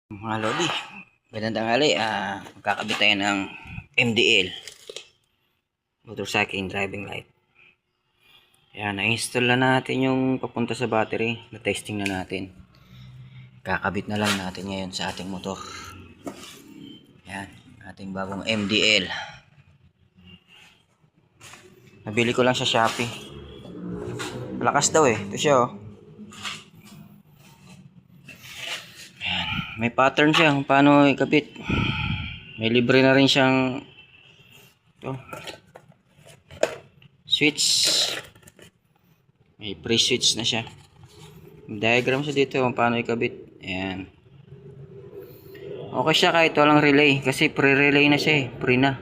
Mga Lodi, magandang tanghali. Magkakabit tayo ng MDL, motorcycle driving light. Ayan, na-install na natin yung papunta sa battery. Na-testing na natin. Kakabit na lang natin ngayon sa ating motor. Ayan, ating bagong MDL. Nabili ko lang sa Shopee. Malakas daw eh. Ito siya oh. Ayan, may pattern siya kung paano ikabit. May libre na rin siyang ito, switch. May pre-switch na siya. May diagram siya dito kung paano ikabit. Ayan. Okay siya kahit walang relay. Kasi pre-relay na siya eh. Pre na.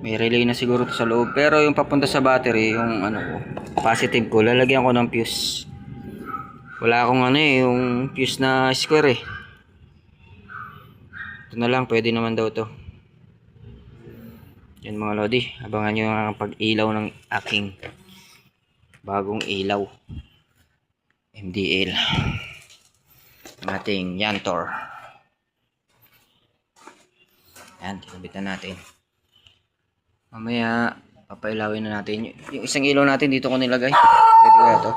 May relay na siguro sa loob. Pero yung papunta sa battery, yung ano ko, positive ko, lalagyan ko ng fuse. Wala akong ano eh, yung fuse na square eh. Ito na lang, pwede naman daw to. Yan mga Lodi, abangan nyo ang pag-ilaw ng aking bagong ilaw MDL, ang ating Yantor. Yan, kinabitan natin. Mamaya papailawin na natin yung isang ilaw natin dito ko nilagay. Pwede kaya to?